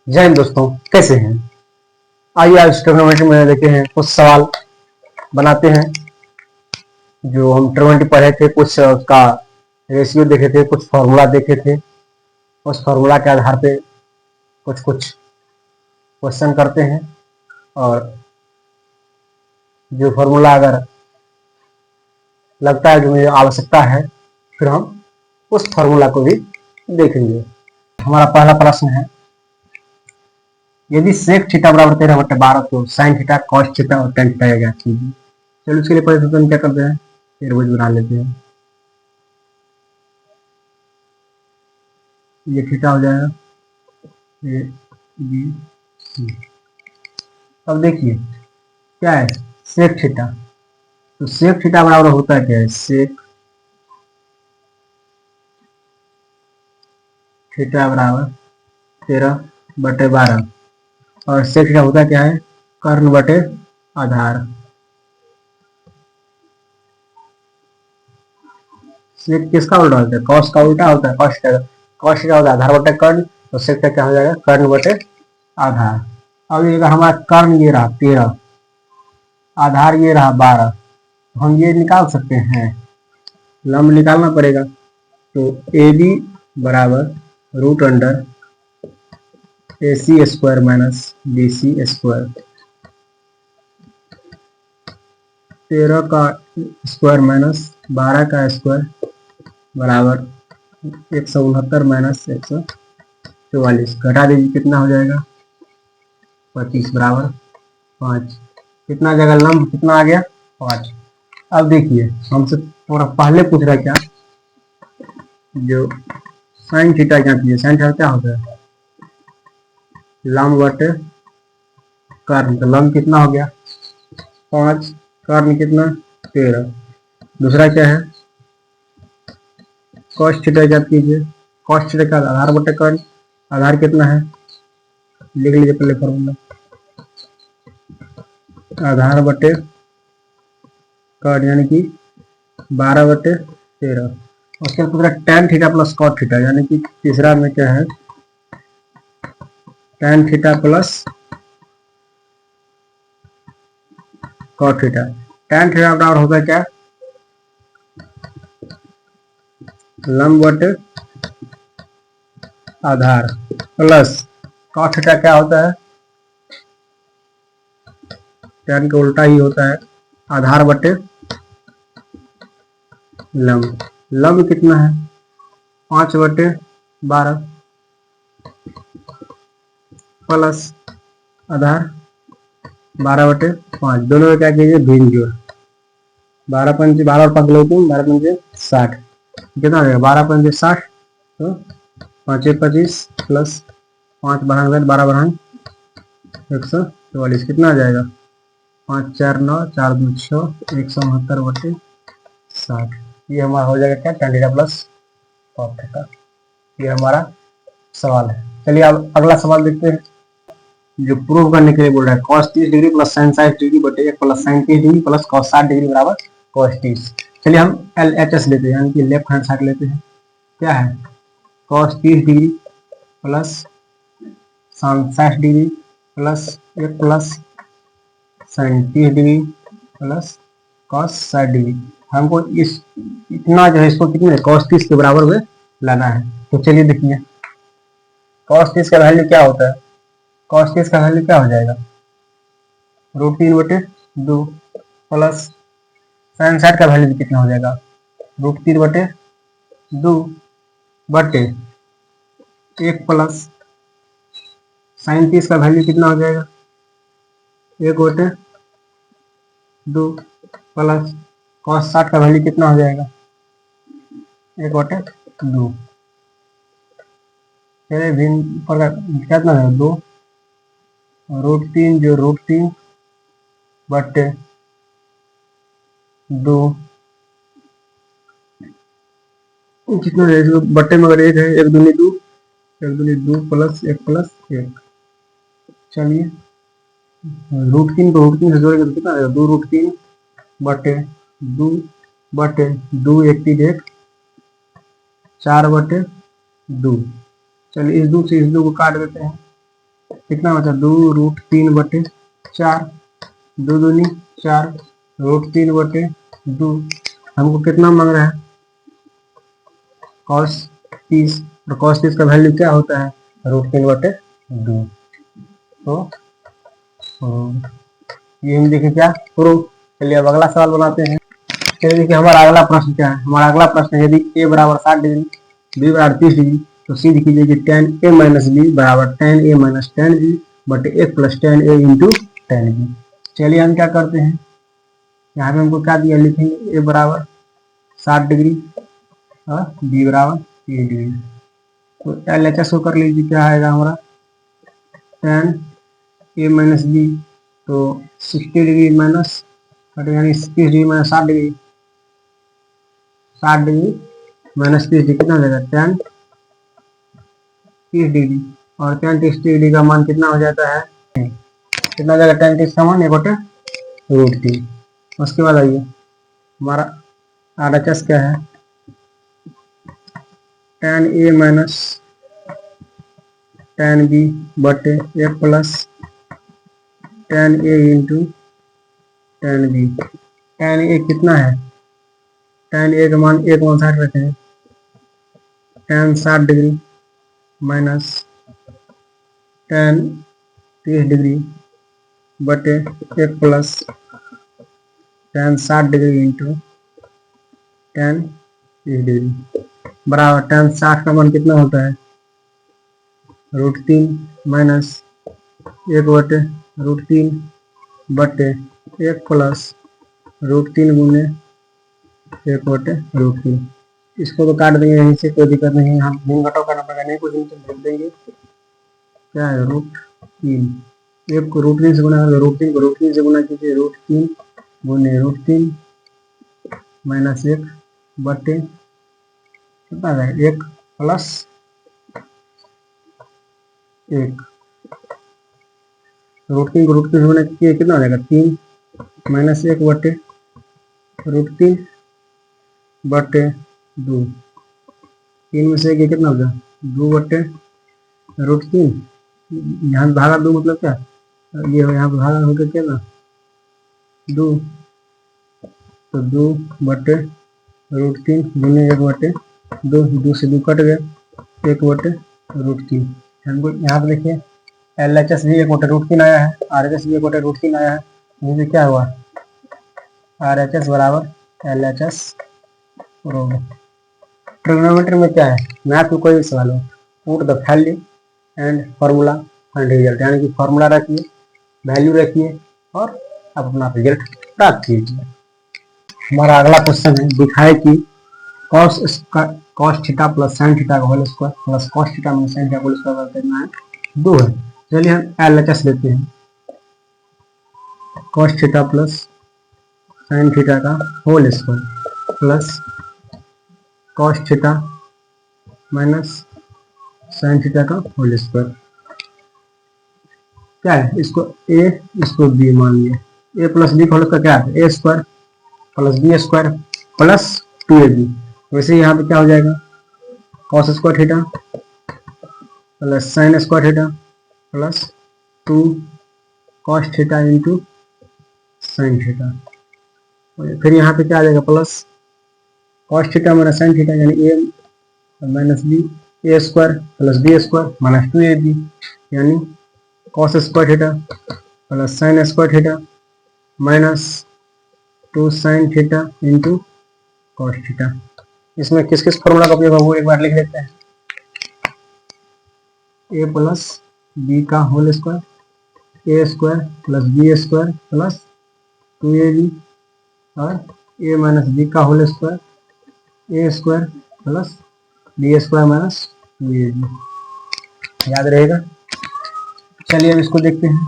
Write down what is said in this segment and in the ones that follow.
जय हिंद दोस्तों, कैसे हैं? आइए आज ट्रिग्नोमेट्री में देखे हैं कुछ सवाल बनाते हैं। जो हम ट्रिग्नोमेट्री पढ़े थे, कुछ उसका रेशियो देखे थे, कुछ फॉर्मूला देखे थे। उस फॉर्मूला के आधार पे कुछ कुछ क्वेश्चन करते हैं, और जो फॉर्मूला अगर लगता है जो मुझे आवश्यकता है, फिर हम उस फॉर्मूला को भी देखेंगे। हमारा पहला प्रश्न है, यदि सेक थीटा बराबर 13/12 तो साइन थीटा कॉस थीटा और टेन थीटा ज्ञात कीजिए। चलो उसके लिए पहले तो हम क्या करते हैं, त्रिभुज बना लेते हैं। ये थीटा हो जाएगा, ए बी सी। अब देखिए क्या है, सेक थीटा। तो सेक थीटा बराबर होता है क्या है, सेक थीटा बराबर 13/12, और सेक थीटा होता क्या है, कर्ण बटे आधार। सेक किसका उल्टा होता है, कॉस का उल्टा होता है। कॉस थीटा होता है आधार बटे कर्ण, तो सेक थीटा क्या हो जाएगा, कर्ण बटे आधार। अब ये हमारा कर्ण ये रहा 13, आधार ये रहा 12, हम ये निकाल सकते हैं, लंब निकालना पड़ेगा। तो ए बी बराबर root under A C square minus B C square. 13 का स्क्वायर माइनस 12 का स्क्वायर बराबर 169 माइनस 144। घटा दीजिए, कितना हो जाएगा, 25 बराबर 5। कितना जगह लंब कितना आ गया, 5। अब देखिए हमसे थोड़ा पहले पूछ रहा है क्या, जो साइन थीटा क्या चाहिए। साइन थीटा क्या होता है, लंब बटे कर्ण। तो लंब कितना हो गया 5, कर्ण कितना 13। दूसरा क्या है, कॉस थीटा ज्ञात कीजिए। कॉस थीटा का आधार बटे कर्ण, आधार कितना है, लिख लीजिए पहले फॉर्मूला, आधार बटे कर्ण यानी कि 12/13। उसके बाद पूरा tan theta plus cot theta, यानी कि तीसरा में क्या है, tan theta plus cot theta. tan theta बराबर होगा क्या, लंब बटे आधार प्लस कॉट थीटा क्या होता है, tan का उल्टा ही होता है, आधार बटे लंब। लंब कितना है 5/12 प्लस आधार 12/5। दोनों में क्या कीजिए, भिन्न जोड़। 12 और 5 लोग 12 × 60, कितना हो जाएगा 12 × 60। तो 5×25 प्लस 5 बढ़ाएंगे 12 बढ़ाएंगे 144, कितना आ जाएगा 5 4 9 4 2 6 169/60। ये हमारा हो जाएगा क्या, tan theta plus cot theta. ये हमारा सवाल है। चलिए अब अगला सवाल देखते हैं, जो प्रूव करने के लिए बोल रहा है, cos 30 degree plus sign 60 degree बटे 1 plus sign 30 degree plus cos 60 degree बराबर cos 30। चलिए हम LHS लेते हैं, यानी कि लेफ्ट हैंड साइड लेते हैं। क्या है, cos 30 degree plus sign 60 degree plus 1 plus sign 30 degree plus cos 60 degree. हमको इस इतना जो है, इसको कितने cos 30 के बराबर में लाना है। तो चलिए देखिए, cos 30 का वैल्यू क्या होता है, cos 30 का वैल्यू क्या हो जाएगा, √3/2 प्लस साइन 60 का वैल्यू कितना हो जाएगा, √3/2 बटे 1 प्लस साइन 30 का वैल्यू कितना हो जाएगा, 1/2 प्लस cos 60 का वैल्यू कितना हो जाएगा, 1/2। चलिए भिन्न पर कितना है 2, √3 जो √3 बटे 2, कितना है, बट्टे में अगर 1 है, 1 दूनी 2, 1 दूनी 2 प्लस 1 प्लस 1। चलिए √3 को √3 से जोड़ेंगे तो कितना आएगा, 2√3 बटे 2 बटे 2 1 3 1 4/2। चलिए इस 2 से इस 2 को काट देते हैं, कितना बचा 2√3/4, 2 दूनी 4, √3/2। हमको कितना मांग रहा है cos 30, और cos 30 का वैल्यू क्या होता है √3/2। तो ये हम देखें क्या प्रूफ। चलिए अब अगला सवाल बनाते हैं। चलिए देखिए हमारा अगला प्रश्न क्या है। हमारा अगला प्रश्न है यदि a बराबर 60 डिग्री, b बराबर 30 डिग्री, तो सीध कीजिए कि tan a माइनस बी बराबर tan a minus tan b बटे 1 plus tan a into tan b। चलिए हम क्या करते हैं, यहाँ पे हमको क्या दिया, लिखेंगे a बराबर 60 डिग्री और b बराबर 30 डिग्री। तो LHS को कर लीजिए, क्या आएगा हमारा tan a माइनस बी, तो 60 डिग्री माइनस यानी 30 degree minus 60 degree, 60 degree minus 30 degree कितना हो जाएगा tan 30 डिग्री, और tan 30 डिग्री का मान कितना हो जाता है, कितना हो जाएगा tan 30 का मान 1/√3। उसके बाद आइए हमारा RHS क्या है, tan a minus tan b बटे 1 plus tan a into tan b। tan a कितना है, tan a का मान 1/60 रखे हैं, tan 60 degree minus tan 30 degree बटे 1 plus tan 60 degree into tan 30 degree बराबर tan 60 का मान कितना होता है √3 माइनस 1/√3 बटे 1 प्लस √3 गुने 1/√3। इसको तो काट देंगे यहीं से, कोई दिक्कत नहीं है, हम गुण घटाव करना पड़ेगा, नहीं कुछ नहीं तो लिख देंगे क्या है √3। 1 को √3 से गुना करें, √3 को √3 से गुना कीजिए, √3 गुने √3 माइनस 1 बटे कितना है 1 प्लस 1, √3 को √3 से गुना कीजिए, कितना हो जाएगा 3 माइनस 1 बटे √3 बटे 2, 3 में से 1 कितना हो गया 2 बटे √3, यहाँ भागा 2 मतलब क्या, ये हो यहाँ भागा होकर क्या ना 2, तो 2 बटे √3 गुने 1 बटे 2, 2 से 2 कट गया, 1/√3। हमको यहाँ पे देखिए LHS भी 1/√3 आया है, RHS भी 1/√3 आया है, मुझे क्या हुआ RHS बराबर LHS। ट्रिग्नोमेट्री में क्या है, मैथ में कोई भी सवाल हो, put the value and formula and result, यानी कि फार्मूला रखिए, वैल्यू रखिए और आप अपना रिजल्ट प्राप्त कीजिए। हमारा अगला क्वेश्चन है, दिखाए कि cos theta plus sin theta का whole square plus cos theta minus sin theta का होल स्क्वायर कितना है 2 है। चलिए हम LHS लेते हैं, cos theta plus sin theta का whole square plus cos theta minus sin theta का होल स्क्वायर क्या है, इसको a इसको b मान लिया, a प्लस b का होल स्क्वायर क्या है a square plus b square plus 2ab। वैसे यहाँ पे क्या हो जाएगा cos square theta plus sin square theta plus 2 cos theta into sin theta, फिर यहाँ पे क्या आ जाएगा plus cos theta minus sin theta यानी a minus B, A square plus B square minus 2ab, यानी cos square theta plus sin square theta minus 2 sin theta into cos theta. इसमें किस किस फॉर्मूला का उपयोग है वो एक बार लिख लेते हैं, a प्लस बी का whole square, A square plus B square plus 2ab और a माइनस बी का whole square, A square plus B square minus 2ab, याद रहेगा। चलिए अब इसको देखते हैं,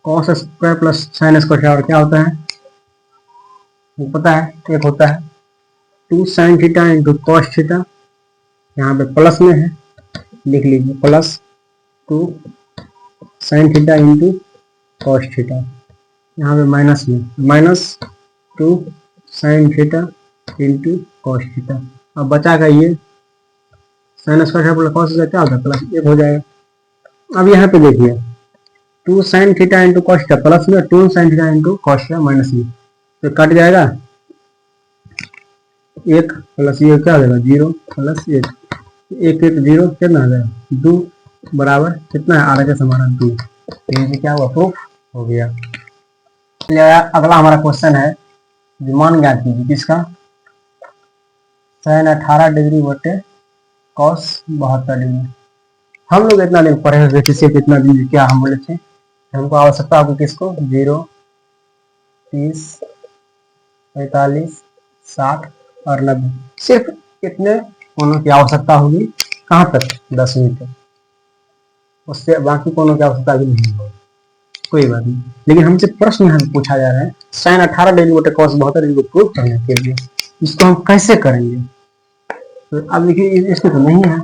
cos square plus sin square और क्या होता है वो पता है, एक होता है 2 sin theta into cos theta, यहाँ पे प्लस में है लिख लीजिए plus 2 sin theta into cos theta, यहाँ पे माइनस में minus 2 sin theta into cos theta. अब बचा का ये sin स्क्वायर प्लस कॉस क्या होता है प्लस 1 हो जाएगा, अब यहाँ पे देखिए 2 sin theta into cos theta plus में 2 sin theta into cos theta minus में, तो कट जाएगा 1 प्लस ये क्या हो जाएगा 0 प्लस 1, 1 1 0 कितना आ जाएगा 2 बराबर कितना है आधा का समाधान 2। तो क्या हुआ प्रूफ हो गया। अगला हमारा क्वेश्चन है मान ज्ञात कीजिए किसका, sin 18 डिग्री बटे कॉस 72 डिग्री। हम लोग इतना नहीं पढ़े हुए थे, सिर्फ इतना दिन क्या हम बोले थे हमको आवश्यकता होगी किसको 0 30 45 60 और 90, सिर्फ इतने कोनों की आवश्यकता होगी। कहाँ तक 10वीं तक, उससे बाकी कोनों की आवश्यकता भी नहीं होगी, कोई बात नहीं। लेकिन हमसे प्रश्न यहाँ पूछा जा रहा है sin 18 डिग्री बटे cos 72 डिग्री को प्रूव करने के लिए इसको हम कैसे करेंगे। तो अब देखिए इसमें तो नहीं है,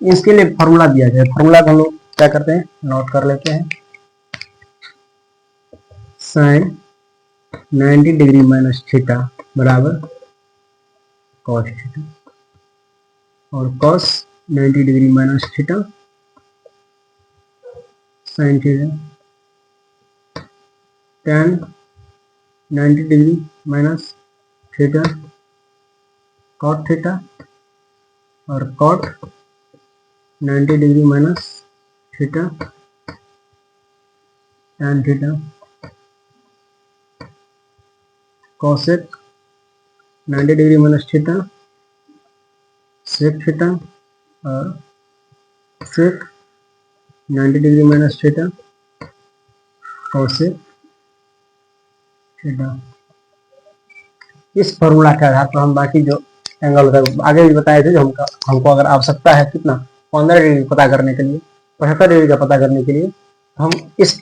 इसके लिए फॉर्मूला दिया जाए, फॉर्मूला को हम लोग क्या करते हैं नोट कर लेते हैं। sin 90 डिग्री माइनस थीटा बराबर cos थीटा और cos 90 degree minus theta sin theta, tan 90 degree minus theta cot theta और cot 90 degree minus theta tan theta, cosec 90 degree minus theta sec theta और sec 90 degree minus theta cosec theta. इस formula के आधार पर हम बाकी जो angle होता है आगे भी बताए थे, जो हमको अगर आवश्यकता है कितना 15 डिग्री पता करने के लिए 75 डिग्री का पता करने के लिए हम इस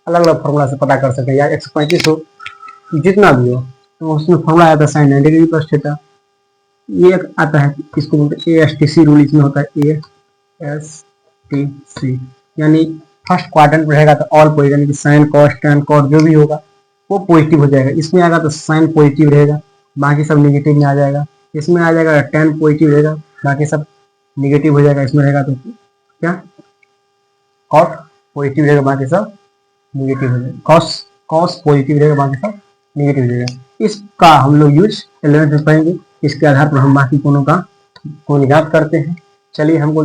अलग अलग फॉर्मूला से पता कर सकते हैं, या 135 हो जितना भी हो, तो उसमें फॉर्मूला आता है sin 90 डिग्री प्लस थीटा। ये एक आता है इसको बोलते हैं ASTC रूल, इसमें होता है ASTC, यानी फर्स्ट क्वाड्रेंट रहेगा तो ऑल पॉजिटिव, यानी कि साइन कॉस टैन कॉट जो भी होगा वो पॉजिटिव हो जाएगा। इसमें आएगा तो साइन पॉजिटिव रहेगा, बाकी सब निगेटिव में आ जाएगा। इसमें आ जाएगा टैन पॉजिटिव रहेगा, बाकी सब निगेटिव हो जाएगा। इसमें रहेगा तो क्या कॉट पॉजिटिव रहेगा, बाकी सब निगेटिव हो जाएगा। कॉस पॉजिटिव रहेगा, बाकी सब निगेटिव हो जाएगा। इसका हम लोग यूज 11th में पढ़ेंगे, इसके आधार पर हम बाकी कोनों का कोण ज्ञात करते हैं। चलिए हमको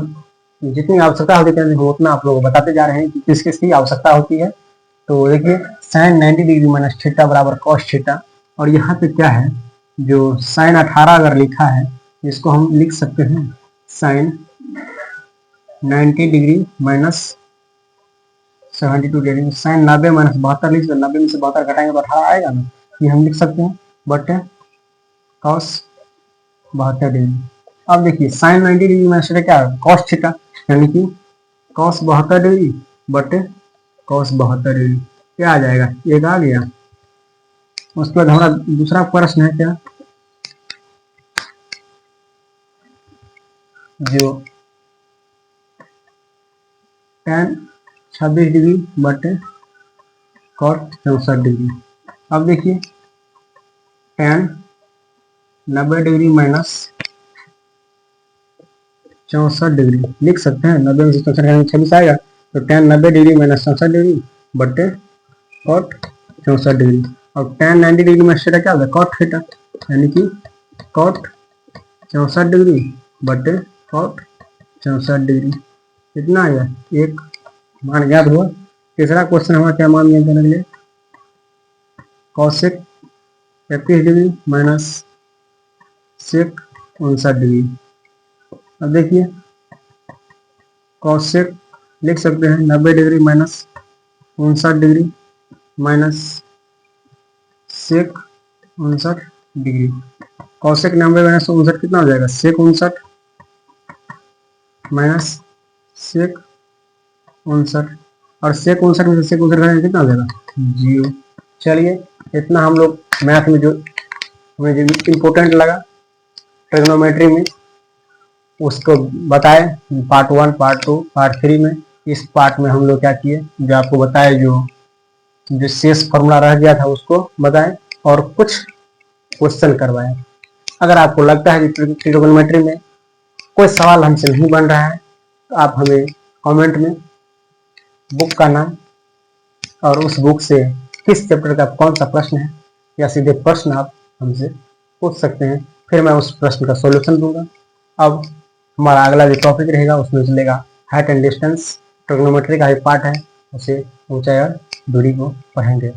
जितनी आवश्यकता होती है उतना आप लोग बताते जा रहे हैं कि किस किस की आवश्यकता होती है। तो देखिए sin 90 डिग्री माइनस थीटा बराबर cos थीटा, और यहाँ पे क्या है जो sin 18 अगर लिखा है इसको हम लिख सकते हैं sin 90 degree minus 72 degree, sin 90 minus 72 लिख सकते, 90 में से 72 घटाएंगे तो 18 आएगा ना, ये हम लिख सकते हैं बटे cos 72 डिग्री। अब देखिए sin 90 डिग्री माइनस थीटा क्या है cos थीटा, यानी कि cos 72 डिग्री बटे cos 72 डिग्री, क्या आ जाएगा एक आ गया। उसके बाद हमारा दूसरा प्रश्न है क्या, जो tan 26 डिग्री बटे cot 64 डिग्री। अब देखिए tan 90 डिग्री माइनस 64 डिग्री लिख सकते हैं, 90 में से 64 26 आएगा, तो tan 90 डिग्री माइनस 64 डिग्री बटे cot 64 डिग्री। और tan 90 डिग्री में थीटा क्या होगा cot थीटा, यानी कि cot 64 डिग्री बटे cot 64 डिग्री, कितना आया एक मान ज्ञात हुआ। तीसरा क्वेश्चन हमारा क्या मान ज्ञात करने के लिए cosec 31 degree minus sec 59 degree. अब देखिए cosec लिख सकते हैं 90 degree minus 59 degree minus sec 59 degree. cosec 90 minus 59 कितना हो जाएगा sec 59 माइनस sec 59, और sec 59 में से sec 59 कितना हो जाएगा 0। चलिए इतना हम लोग मैथ में जो हमें जो इम्पोर्टेंट लगा ट्रिग्नोमेट्री में उसको बताए, पार्ट 1 पार्ट 2 पार्ट 3 में। इस पार्ट में हम लोग क्या किए जो आपको बताए, जो शेष फॉर्मूला रह गया था उसको बताएं और कुछ क्वेश्चन करवाएं। अगर आपको लगता है कि ट्रिग्नोमेट्री में कोई सवाल हमसे नहीं बन रहा है तो आप हमें कमेंट में बुक का नाम और उस बुक से किस चैप्टर का कौन सा प्रश्न है, या सीधे प्रश्न आप हमसे पूछ सकते हैं, फिर मैं उस प्रश्न का सॉल्यूशन दूंगा। अब हमारा अगला जो टॉपिक रहेगा उसमें चलेगा हाइट एंड डिस्टेंस, ट्रिग्नोमेट्री का ही पार्ट है, उसे ऊंचाई और दूरी को पढ़ेंगे।